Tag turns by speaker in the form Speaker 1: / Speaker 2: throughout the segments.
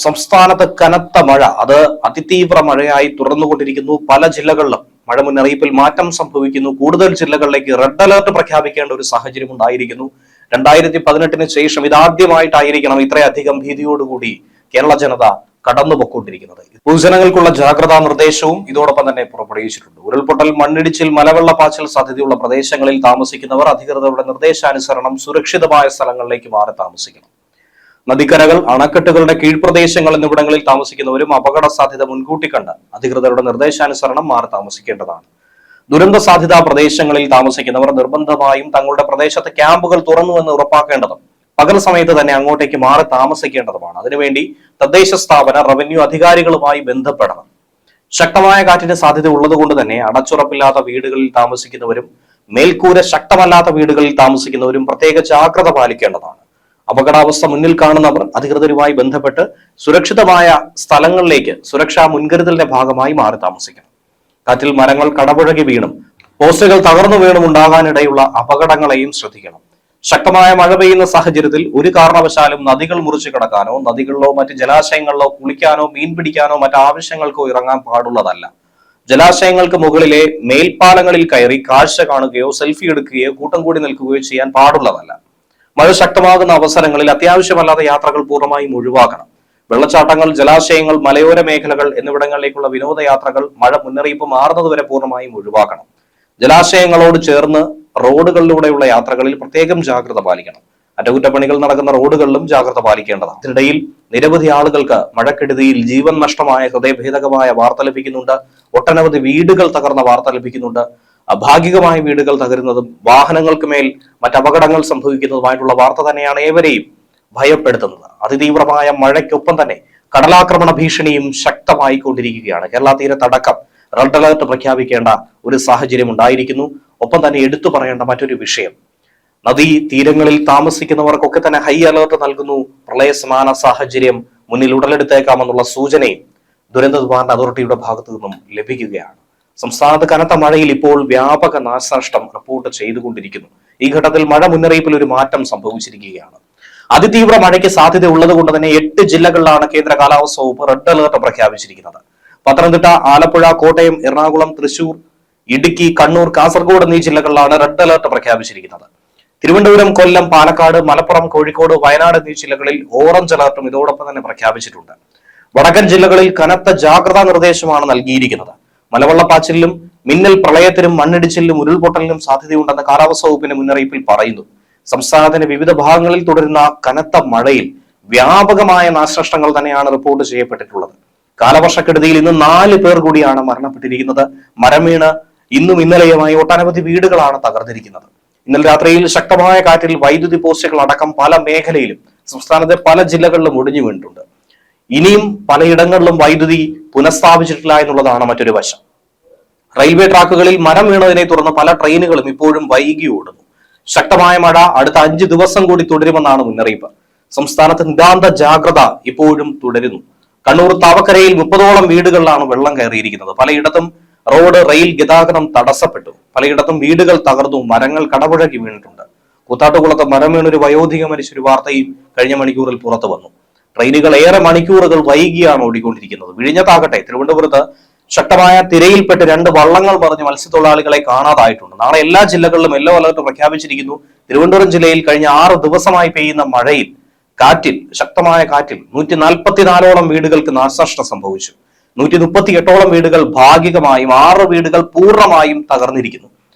Speaker 1: സംസ്ഥാനത്ത് കനത്ത മഴ അത് അതിതീവ്ര മഴയായി തുടർന്നുകൊണ്ടിരിക്കുന്നു. പല ജില്ലകളിലും മഴ മുന്നറിയിപ്പിൽ മാറ്റം സംഭവിക്കുന്നു. കൂടുതൽ ജില്ലകളിലേക്ക് റെഡ് അലർട്ട് പ്രഖ്യാപിക്കേണ്ട ഒരു സാഹചര്യം ഉണ്ടായിരിക്കുന്നു. 2018 ശേഷം ഇതാദ്യമായിട്ടായിരിക്കണം ഇത്രയധികം ഭീതിയോടുകൂടി കേരള ജനത കടന്നുപോയിക്കൊണ്ടിരിക്കുന്നത്. പൊതുജനങ്ങൾക്കുള്ള ജാഗ്രതാ നിർദ്ദേശവും ഇതോടൊപ്പം തന്നെ പുറപ്പെടുവിച്ചിട്ടുണ്ട്. ഉരുൾപൊട്ടൽ, മണ്ണിടിച്ചിൽ, മലവെള്ളപ്പാച്ചിൽ സാധ്യതയുള്ള പ്രദേശങ്ങളിൽ താമസിക്കുന്നവർ അധികൃതരുടെ നിർദ്ദേശാനുസരണം സുരക്ഷിതമായ സ്ഥലങ്ങളിലേക്ക് മാറി താമസിക്കണം. നദിക്കരകൾ, അണക്കെട്ടുകളുടെ കീഴ്പ്രദേശങ്ങൾ എന്നിവിടങ്ങളിൽ താമസിക്കുന്നവരും അപകട സാധ്യത മുൻകൂട്ടി കണ്ട് അധികൃതരുടെ നിർദ്ദേശാനുസരണം മാറി താമസിക്കേണ്ടതാണ്. ദുരന്ത സാധ്യതാ പ്രദേശങ്ങളിൽ താമസിക്കുന്നവർ നിർബന്ധമായും തങ്ങളുടെ പ്രദേശത്ത് ക്യാമ്പുകൾ തുറന്നുവെന്ന് ഉറപ്പാക്കേണ്ടതും പകൽ സമയത്ത് തന്നെ അങ്ങോട്ടേക്ക് മാറി താമസിക്കേണ്ടതുമാണ്. അതിനുവേണ്ടി തദ്ദേശ സ്ഥാപന, റവന്യൂ അധികാരികളുമായി ബന്ധപ്പെടണം. ശക്തമായ കാറ്റിന് സാധ്യത ഉള്ളതുകൊണ്ട് തന്നെ അടച്ചുറപ്പില്ലാത്ത വീടുകളിൽ താമസിക്കുന്നവരും മേൽക്കൂര ശക്തമല്ലാത്ത വീടുകളിൽ താമസിക്കുന്നവരും പ്രത്യേക ജാഗ്രത പാലിക്കേണ്ടതാണ്. അപകടാവസ്ഥ മുന്നിൽ കാണുന്നവർ അധികൃതരുമായി ബന്ധപ്പെട്ട് സുരക്ഷിതമായ സ്ഥലങ്ങളിലേക്ക് സുരക്ഷാ മുൻകരുതലിന്റെ ഭാഗമായി മാറി താമസിക്കണം. കാറ്റിൽ മരങ്ങൾ കടപുഴകി വീണും പോസ്റ്റുകൾ തകർന്നു വീണും ഉണ്ടാകാനിടയുള്ള അപകടങ്ങളെയും ശ്രദ്ധിക്കണം. ശക്തമായ മഴ പെയ്യുന്ന സാഹചര്യത്തിൽ ഒരു കാരണവശാലും നദികൾ മുറിച്ചു കടക്കാനോ നദികളിലോ മറ്റ് ജലാശയങ്ങളിലോ കുളിക്കാനോ മീൻ പിടിക്കാനോ മറ്റ് ആവശ്യങ്ങൾക്കോ ഇറങ്ങാൻ പാടുള്ളതല്ല. ജലാശയങ്ങൾക്ക് മുകളിലെ മേൽപ്പാലങ്ങളിൽ കയറി കാഴ്ച കാണുകയോ സെൽഫി എടുക്കുകയോ കൂട്ടം കൂടി നിൽക്കുകയോ ചെയ്യാൻ പാടുള്ളതല്ല. മഴ ശക്തമാകുന്ന അവസരങ്ങളിൽ അത്യാവശ്യമല്ലാത്ത യാത്രകൾ പൂർണ്ണമായും ഒഴിവാക്കണം. വെള്ളച്ചാട്ടങ്ങൾ, ജലാശയങ്ങൾ, മലയോര മേഖലകൾ എന്നിവിടങ്ങളിലേക്കുള്ള വിനോദയാത്രകൾ മഴ മുന്നറിയിപ്പ് മാറുന്നതുവരെ പൂർണ്ണമായും ഒഴിവാക്കണം. ജലാശയങ്ങളോട് ചേർന്ന് റോഡുകളിലൂടെയുള്ള യാത്രകളിൽ പ്രത്യേകം ജാഗ്രത പാലിക്കണം. അറ്റകുറ്റപ്പണികൾ നടക്കുന്ന റോഡുകളിലും ജാഗ്രത പാലിക്കേണ്ടതാണ്. ഇതിനിടയിൽ നിരവധി ആളുകൾക്ക് മഴക്കെടുതിയിൽ ജീവൻ നഷ്ടമായ ഹൃദയഭേദകമായ വാർത്ത ലഭിക്കുന്നുണ്ട്. ഒട്ടനവധി വീടുകൾ തകർന്ന വാർത്ത ലഭിക്കുന്നുണ്ട്. അഭാഗികമായ വീടുകൾ തകരുന്നതും വാഹനങ്ങൾക്ക് മേൽ മറ്റപകടങ്ങൾ സംഭവിക്കുന്നതുമായിട്ടുള്ള വാർത്ത തന്നെയാണ് ഏവരെയും ഭയപ്പെടുത്തുന്നത്. അതിതീവ്രമായ മഴയ്ക്കൊപ്പം തന്നെ കടലാക്രമണ ഭീഷണിയും ശക്തമായി കൊണ്ടിരിക്കുകയാണ്. കേരള തീരത്തടക്കം റെഡ് അലർട്ട് പ്രഖ്യാപിക്കേണ്ട ഒരു സാഹചര്യം ഉണ്ടായിരിക്കുന്നു. ഒപ്പം തന്നെ എടുത്തു പറയേണ്ട മറ്റൊരു വിഷയം, നദീ തീരങ്ങളിൽ താമസിക്കുന്നവർക്കൊക്കെ തന്നെ ഹൈ അലർട്ട് നൽകുന്നു. പ്രളയസമാന സാഹചര്യം മുന്നിൽ ഉടലെടുത്തേക്കാമെന്നുള്ള സൂചനയും ദുരന്ത നിവാരണ അതോറിറ്റിയുടെ ഭാഗത്തു നിന്നും ലഭിക്കുകയാണ്. സംസ്ഥാനത്ത് കനത്ത മഴയിൽ ഇപ്പോൾ വ്യാപക നാശനഷ്ടം റിപ്പോർട്ട് ചെയ്തുകൊണ്ടിരിക്കുന്നു. ഈ ഘട്ടത്തിൽ മഴ മുന്നറിയിപ്പിൽ ഒരു മാറ്റം സംഭവിച്ചിരിക്കുകയാണ്. അതിതീവ്ര മഴയ്ക്ക് സാധ്യത ഉള്ളത് കൊണ്ട് തന്നെ 8 ജില്ലകളിലാണ് കേന്ദ്ര കാലാവസ്ഥാ വകുപ്പ് റെഡ് അലർട്ട് പ്രഖ്യാപിച്ചിരിക്കുന്നത്. പത്തനംതിട്ട, ആലപ്പുഴ, കോട്ടയം, എറണാകുളം, തൃശൂർ, ഇടുക്കി, കണ്ണൂർ, കാസർഗോഡ് എന്നീ ജില്ലകളിലാണ് റെഡ് അലർട്ട് പ്രഖ്യാപിച്ചിരിക്കുന്നത്. തിരുവനന്തപുരം, കൊല്ലം, പാലക്കാട്, മലപ്പുറം, കോഴിക്കോട്, വയനാട് എന്നീ ജില്ലകളിൽ ഓറഞ്ച് അലർട്ടും ഇതോടൊപ്പം തന്നെ പ്രഖ്യാപിച്ചിട്ടുണ്ട്. വടക്കൻ ജില്ലകളിൽ കനത്ത ജാഗ്രതാ നിർദ്ദേശമാണ് നൽകിയിരിക്കുന്നത്. മലവെള്ളപ്പാച്ചിലിലും മിന്നൽ പ്രളയത്തിനും മണ്ണിടിച്ചിലിനും ഉരുൾപൊട്ടലിനും സാധ്യതയുണ്ടെന്ന് കാലാവസ്ഥാ വകുപ്പിന്റെ മുന്നറിയിപ്പിൽ പറയുന്നു. സംസ്ഥാനത്തിന്റെ വിവിധ ഭാഗങ്ങളിൽ തുടരുന്ന കനത്ത മഴയിൽ വ്യാപകമായ നാശനഷ്ടങ്ങൾ തന്നെയാണ് റിപ്പോർട്ട് ചെയ്യപ്പെട്ടിട്ടുള്ളത്. കാലവർഷക്കെടുതിയിൽ ഇന്ന് 4 പേർ കൂടിയാണ് മരണപ്പെട്ടിരിക്കുന്നത്. മരം വീണ് ഇന്നും ഇന്നലെയുമായി ഒട്ടനവധി വീടുകളാണ് തകർന്നിരിക്കുന്നത്. ഇന്നലെ രാത്രിയിൽ ശക്തമായ കാറ്റിൽ വൈദ്യുതി പോസ്റ്റുകൾ അടക്കം പല മേഖലയിലും സംസ്ഥാനത്തെ പല ജില്ലകളിലും ഒടിഞ്ഞു വീണിട്ടുണ്ട്. ഇനിയും പലയിടങ്ങളിലും വൈദ്യുതി പുനഃസ്ഥാപിച്ചിട്ടില്ല എന്നുള്ളതാണ് മറ്റൊരു വശം. റെയിൽവേ ട്രാക്കുകളിൽ മരം വീണതിനെ തുടർന്ന് പല ട്രെയിനുകളും ഇപ്പോഴും വൈകി ഓടുന്നു. ശക്തമായ മഴ അടുത്ത 5 ദിവസം കൂടി തുടരുമെന്നാണ് മുന്നറിയിപ്പ്. സംസ്ഥാനത്ത് നിതാന്ത ജാഗ്രത ഇപ്പോഴും തുടരുന്നു. കണ്ണൂർ താവക്കരയിൽ 30ഓളം വീടുകളിലാണ് വെള്ളം കയറിയിരിക്കുന്നത്. പലയിടത്തും റോഡ്, റെയിൽ ഗതാഗതം തടസ്സപ്പെട്ടു. പലയിടത്തും വീടുകൾ തകർന്നു, മരങ്ങൾ കടപുഴകി വീണിട്ടുണ്ട്. കൂത്താട്ടുകുളത്ത് മരം വീണൊരു വയോധിക മരിച്ചൊരു വാർത്തയും കഴിഞ്ഞ മണിക്കൂറിൽ പുറത്തു വന്നു. ട്രെയിനുകൾ ഏറെ മണിക്കൂറുകൾ വൈകിയാണ് ഓടിക്കൊണ്ടിരിക്കുന്നത്. വിഴിഞ്ഞത്താകട്ടെ തിരുവനന്തപുരത്ത് ശക്തമായ തിരയിൽപ്പെട്ട് 2 വള്ളങ്ങൾ മറിഞ്ഞ് മത്സ്യത്തൊഴിലാളികളെ കാണാതായിട്ടുണ്ട്. നാളെ എല്ലാ ജില്ലകളിലും യെല്ലോ അലർട്ട് പ്രഖ്യാപിച്ചിരിക്കുന്നു. തിരുവനന്തപുരം ജില്ലയിൽ കഴിഞ്ഞ 6 ദിവസമായി പെയ്യുന്ന മഴയിൽ ശക്തമായ കാറ്റിൽ 144ഓളം വീടുകൾക്ക് നാശനഷ്ടം സംഭവിച്ചു. 138ഓളം വീടുകൾ ഭാഗികമായും 6 വീടുകൾ പൂർണ്ണമായും തകർന്നിരിക്കുന്നു.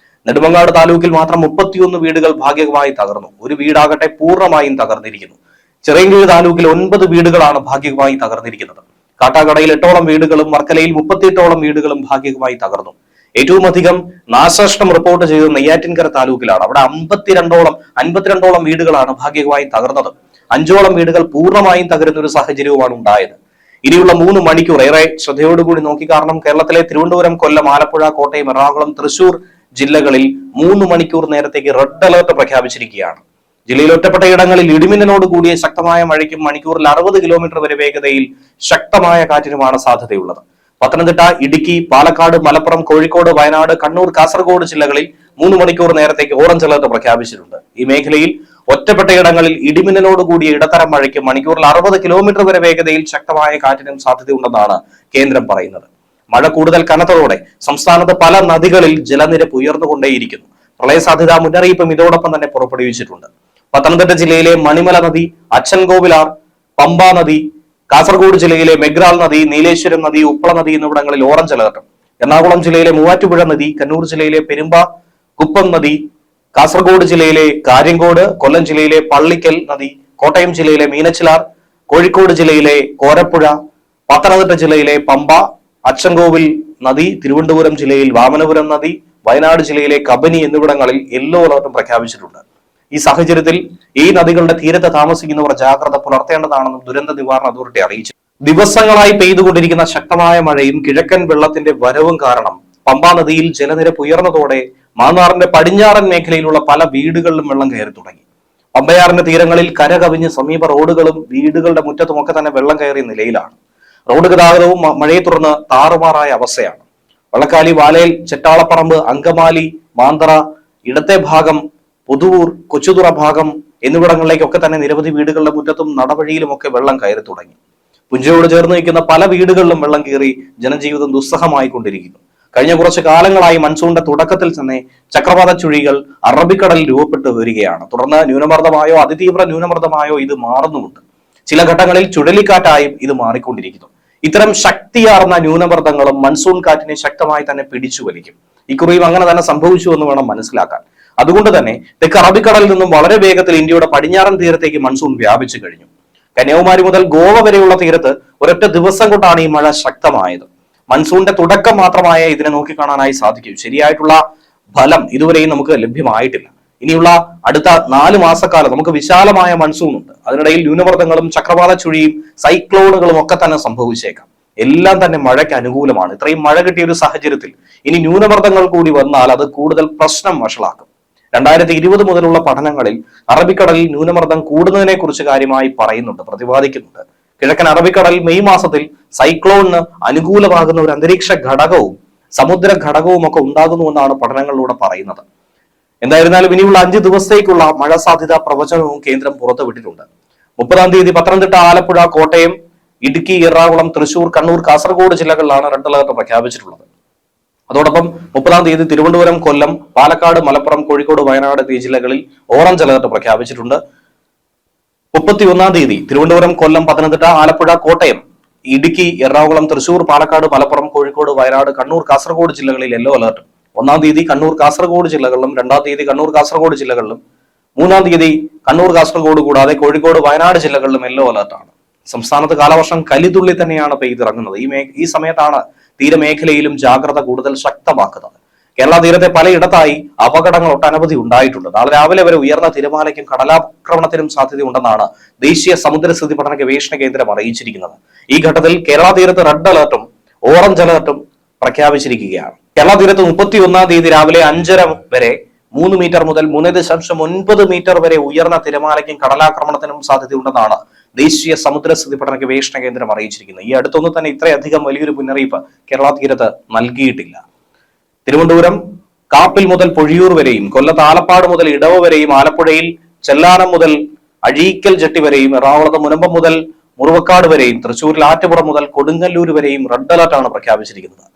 Speaker 1: നെടുമങ്ങാട് താലൂക്കിൽ മാത്രം 31 വീടുകൾ ഭാഗികമായി തകർന്നു. ഒരു വീടാകട്ടെ പൂർണ്ണമായും തകർന്നിരിക്കുന്നു. ചിറയൻകീഴ് താലൂക്കിൽ 9 വീടുകളാണ് ഭാഗികമായി തകർന്നിരിക്കുന്നത്. കാട്ടാക്കടയിൽ 8ഓളം വീടുകളും വർക്കലയിൽ 38ഓളം വീടുകളും ഭാഗികമായി തകർന്നു. ഏറ്റവും അധികം നാശനഷ്ടം റിപ്പോർട്ട് ചെയ്തത് നെയ്യാറ്റിൻകര താലൂക്കിലാണ്. അവിടെ 52ഓളം വീടുകളാണ് ഭാഗികമായി തകർന്നത്. 5ഓളം വീടുകൾ പൂർണ്ണമായും തകരുന്ന ഒരു സാഹചര്യവുമാണ് ഉണ്ടായത്. ഇനിയുള്ള 3 മണിക്കൂർ ഏറെ ശ്രദ്ധയോടുകൂടി നോക്കി. കാരണം കേരളത്തിലെ തിരുവനന്തപുരം, കൊല്ലം, ആലപ്പുഴ, കോട്ടയം, എറണാകുളം, തൃശൂർ ജില്ലകളിൽ 3 മണിക്കൂർ നേരത്തേക്ക് റെഡ് അലർട്ട് പ്രഖ്യാപിച്ചിരിക്കുകയാണ്. ജില്ലയിൽ ഒറ്റപ്പെട്ട ഇടങ്ങളിൽ ഇടിമിന്നലോട് കൂടിയ ശക്തമായ മഴയ്ക്കും മണിക്കൂറിൽ 60 കിലോമീറ്റർ വരെ വേഗതയിൽ ശക്തമായ കാറ്റിനുമാണ് സാധ്യതയുള്ളത്. പത്തനംതിട്ട, ഇടുക്കി, പാലക്കാട്, മലപ്പുറം, കോഴിക്കോട്, വയനാട്, കണ്ണൂർ, കാസർഗോഡ് ജില്ലകളിൽ 3 മണിക്കൂർ നേരത്തേക്ക് ഓറഞ്ച് അലർട്ട് പ്രഖ്യാപിച്ചിട്ടുണ്ട്. ഈ മേഖലയിൽ ഒറ്റപ്പെട്ടയിടങ്ങളിൽ ഇടിമിന്നലോടുകൂടിയ ഇടത്തരം മഴയ്ക്ക് മണിക്കൂറിൽ 60 കിലോമീറ്റർ വരെ വേഗതയിൽ ശക്തമായ കാറ്റിനും സാധ്യതയുണ്ടെന്നാണ് കേന്ദ്രം പറയുന്നത്. മഴ കൂടുതൽ കനത്തതോടെ സംസ്ഥാനത്ത് പല നദികളിൽ ജലനിരപ്പ് ഉയർന്നുകൊണ്ടേയിരിക്കുന്നു. പ്രളയ സാധ്യതാ മുന്നറിയിപ്പും ഇതോടൊപ്പം തന്നെ പുറപ്പെടുവിച്ചിട്ടുണ്ട്. പത്തനംതിട്ട ജില്ലയിലെ മണിമല നദി, അച്ഛൻകോവിലാർ, പമ്പ നദി, കാസർഗോഡ് ജില്ലയിലെ മെഗ്രാൽ നദി, നീലേശ്വരം നദി, ഉപ്പള നദി എന്നിവിടങ്ങളിൽ ഓറഞ്ച് അലർട്ടും, എറണാകുളം ജില്ലയിലെ മൂവാറ്റുപുഴ നദി, കണ്ണൂർ ജില്ലയിലെ പെരുമ്പ, കുപ്പം നദി, കാസർഗോഡ് ജില്ലയിലെ കാര്യങ്കോട്, കൊല്ലം ജില്ലയിലെ പള്ളിക്കൽ നദി, കോട്ടയം ജില്ലയിലെ മീനച്ചിലാർ, കോഴിക്കോട് ജില്ലയിലെ കോരപ്പുഴ, പത്തനംതിട്ട ജില്ലയിലെ പമ്പ, അച്ചൻകോവിൽ നദി, തിരുവനന്തപുരം ജില്ലയിൽ വാമനപുരം നദി, വയനാട് ജില്ലയിലെ കബനി എന്നിവിടങ്ങളിൽ യെല്ലോ അലർട്ടും പ്രഖ്യാപിച്ചിട്ടുണ്ട്. ഈ സാഹചര്യത്തിൽ ഈ നദികളുടെ തീരത്ത് താമസിക്കുന്നവർ ജാഗ്രത പുലർത്തേണ്ടതാണെന്നും ദുരന്ത നിവാരണ അതോറിറ്റി അറിയിച്ചു. ദിവസങ്ങളായി പെയ്തുകൊണ്ടിരിക്കുന്ന ശക്തമായ മഴയും കിഴക്കൻ വെള്ളത്തിന്റെ വരവും കാരണം പമ്പാ നദിയിൽ ജലനിരപ്പ് ഉയർന്നതോടെ മാന്നാറിന്റെ പടിഞ്ഞാറൻ മേഖലയിലുള്ള പല വീടുകളിലും വെള്ളം കയറി തുടങ്ങി. പമ്പയാറിന്റെ തീരങ്ങളിൽ കര കവിഞ്ഞ് സമീപ റോഡുകളും വീടുകളുടെ മുറ്റത്തുമൊക്കെ തന്നെ വെള്ളം കയറിയ നിലയിലാണ്. റോഡ് ഗതാഗതവും മഴയെ തുടർന്ന് താറുമാറായ അവസ്ഥയാണ്. വള്ളക്കാലി, വാലയിൽ, ചെറ്റാളപ്പറമ്പ്, അങ്കമാലി, മാന്തറ, ഇടത്തെ ഭാഗം, പുതുവൂർ, കൊച്ചുതുറ ഭാഗം എന്നിവിടങ്ങളിലേക്കൊക്കെ തന്നെ നിരവധി വീടുകളുടെ മുറ്റത്തും നടവഴിയിലുമൊക്കെ വെള്ളം കയറി തുടങ്ങി. പുഞ്ചയോട് ചേർന്ന് നിൽക്കുന്ന പല വീടുകളിലും വെള്ളം കയറി ജനജീവിതം ദുസ്സഹമായി കൊണ്ടിരിക്കുന്നു. കഴിഞ്ഞ കുറച്ച് കാലങ്ങളായി മൺസൂണിന്റെ തുടക്കത്തിൽ തന്നെ ചക്രവാത ചുഴികൾ അറബിക്കടലിൽ രൂപപ്പെട്ടു വരികയാണ്. തുടർന്ന് ന്യൂനമർദ്ദമായോ അതിതീവ്ര ന്യൂനമർദ്ദമായോ ഇത് മാറുന്നുമുണ്ട്. ചില ഘട്ടങ്ങളിൽ ചുഴലിക്കാറ്റായും ഇത് മാറിക്കൊണ്ടിരിക്കുന്നു. ഇത്തരം ശക്തിയാർന്ന ന്യൂനമർദ്ദങ്ങളും മൺസൂൺ കാറ്റിനെ ശക്തമായി തന്നെ പിടിച്ചു വലിക്കും. ഇക്കുറിയും അങ്ങനെ തന്നെ സംഭവിച്ചു എന്ന് വേണം മനസ്സിലാക്കാൻ. അതുകൊണ്ട് തന്നെ തെക്ക് അറബിക്കടലിൽ നിന്നും വളരെ വേഗത്തിൽ ഇന്ത്യയുടെ പടിഞ്ഞാറൻ തീരത്തേക്ക് മൺസൂൺ വ്യാപിച്ചു കഴിഞ്ഞു. കന്യാകുമാരി മുതൽ ഗോവ വരെയുള്ള തീരത്ത് ഒരൊറ്റ ദിവസം കൊണ്ടാണ് ഈ മഴ ശക്തമായത്. മൺസൂണിന്റെ തുടക്കം മാത്രമായ ഇതിനെ നോക്കിക്കാണാനായി സാധിക്കും. ശരിയായിട്ടുള്ള ഫലം ഇതുവരെയും നമുക്ക് ലഭ്യമായിട്ടില്ല. ഇനിയുള്ള അടുത്ത 4 മാസക്കാലം നമുക്ക് വിശാലമായ മൺസൂൺ ഉണ്ട്. അതിനിടയിൽ ന്യൂനമർദ്ദങ്ങളും ചക്രവാത ചുഴിയും സൈക്ലോണുകളും ഒക്കെ തന്നെ സംഭവിച്ചേക്കാം. എല്ലാം തന്നെ മഴയ്ക്ക് അനുകൂലമാണ്. ഇത്രയും മഴ കിട്ടിയ ഒരു സാഹചര്യത്തിൽ ഇനി ന്യൂനമർദ്ദങ്ങൾ കൂടി വന്നാൽ അത് കൂടുതൽ പ്രശ്നം വഷളാക്കും. 2020 മുതലുള്ള പഠനങ്ങളിൽ അറബിക്കടലിൽ ന്യൂനമർദ്ദം കൂടുന്നതിനെ കുറിച്ച് കാര്യമായി പറയുന്നുണ്ട്, പ്രതിപാദിക്കുന്നുണ്ട്. കിഴക്കൻ അറബിക്കടലിൽ മെയ് മാസത്തിൽ സൈക്ലോണിന് അനുകൂലമാകുന്ന ഒരു അന്തരീക്ഷ ഘടകവും സമുദ്ര ഘടകവും ഒക്കെ ഉണ്ടാകുന്നുവെന്നാണ് പഠനങ്ങളിലൂടെ പറയുന്നത്. എന്തായിരുന്നാലും ഇനിയുള്ള 5 ദിവസത്തേക്കുള്ള മഴ സാധ്യതാ പ്രവചനവും കേന്ദ്രം പുറത്തുവിട്ടിട്ടുണ്ട്. 30-ാം തീയതി പത്തനംതിട്ട, ആലപ്പുഴ, കോട്ടയം, ഇടുക്കി, എറണാകുളം, തൃശൂർ, കണ്ണൂർ, കാസർഗോഡ് ജില്ലകളിലാണ് റെഡ് അലർട്ട് പ്രഖ്യാപിച്ചിട്ടുള്ളത്. അതോടൊപ്പം 30-ാം തീയതി തിരുവനന്തപുരം, കൊല്ലം, പാലക്കാട്, മലപ്പുറം, കോഴിക്കോട്, വയനാട് എന്നീ ജില്ലകളിൽ ഓറഞ്ച് അലർട്ട് പ്രഖ്യാപിച്ചിട്ടുണ്ട്. 31-ാം തീയതി തിരുവനന്തപുരം, കൊല്ലം, പത്തനംതിട്ട, ആലപ്പുഴ, കോട്ടയം, ഇടുക്കി, എറണാകുളം, തൃശൂർ, പാലക്കാട്, മലപ്പുറം, കോഴിക്കോട്, വയനാട്, കണ്ണൂർ, കാസർഗോഡ് ജില്ലകളിൽ യെല്ലോ അലർട്ട്. 1-ാം തീയതി കണ്ണൂർ, കാസർഗോഡ് ജില്ലകളിലും 2-ാം തീയതി കണ്ണൂർ, കാസർഗോഡ് ജില്ലകളിലും 3-ാം തീയതി കണ്ണൂർ, കാസർഗോഡ് കൂടാതെ കോഴിക്കോട്, വയനാട് ജില്ലകളിലും യെല്ലോ അലർട്ടാണ്. സംസ്ഥാനത്ത് കാലവർഷം കലിതുള്ളി തന്നെയാണ് പെയ്തിറങ്ങുന്നത്. ഈ സമയത്താണ് തീരമേഖലയിലും ജാഗ്രത കൂടുതൽ ശക്തമാക്കുന്നത്. കേരള തീരത്തെ പലയിടത്തായി അപകടങ്ങൾ ഒട്ടനവധി ഉണ്ടായിട്ടുണ്ട്. നാളെ രാവിലെ വരെ ഉയർന്ന തിരമാലയ്ക്കും കടലാക്രമണത്തിനും സാധ്യതയുണ്ടെന്നാണ് ദേശീയ സമുദ്രസ്ഥിതി പഠന ഗവേഷണ കേന്ദ്രം അറിയിച്ചിരിക്കുന്നത്. ഈ ഘട്ടത്തിൽ കേരള തീരത്ത് റെഡ് അലർട്ടും ഓറഞ്ച് അലർട്ടും പ്രഖ്യാപിച്ചിരിക്കുകയാണ്. കേരള തീരത്ത് 31-ാം തീയതി രാവിലെ 5:30 വരെ 3 മീറ്റർ മുതൽ 3.9 മീറ്റർ വരെ ഉയർന്ന തിരമാലയ്ക്കും കടലാക്രമണത്തിനും സാധ്യതയുണ്ടെന്നാണ് ദേശീയ സമുദ്രസ്ഥിതി പഠന ഗവേഷണ കേന്ദ്രം അറിയിച്ചിരിക്കുന്നത്. ഈ അടുത്തൊന്നും തന്നെ ഇത്രയധികം വലിയൊരു മുന്നറിയിപ്പ് കേരള തീരത്ത് നൽകിയിട്ടില്ല. തിരുവനന്തപുരം കാപ്പിൽ മുതൽ പൊഴിയൂർ വരെയും, കൊല്ലത്ത് ആലപ്പാട് മുതൽ ഇടവ വരെയും, ആലപ്പുഴയിൽ ചെല്ലാനം മുതൽ അഴീക്കൽ ജെട്ടി വരെയും, എറണാകുളത്ത് മുനമ്പം മുതൽ മുറുവക്കാട് വരെയും, തൃശൂരിൽ ആറ്റുപുറം മുതൽ കൊടുങ്ങല്ലൂർ വരെയും റെഡ് അലർട്ടാണ് പ്രഖ്യാപിച്ചിരിക്കുന്നത്.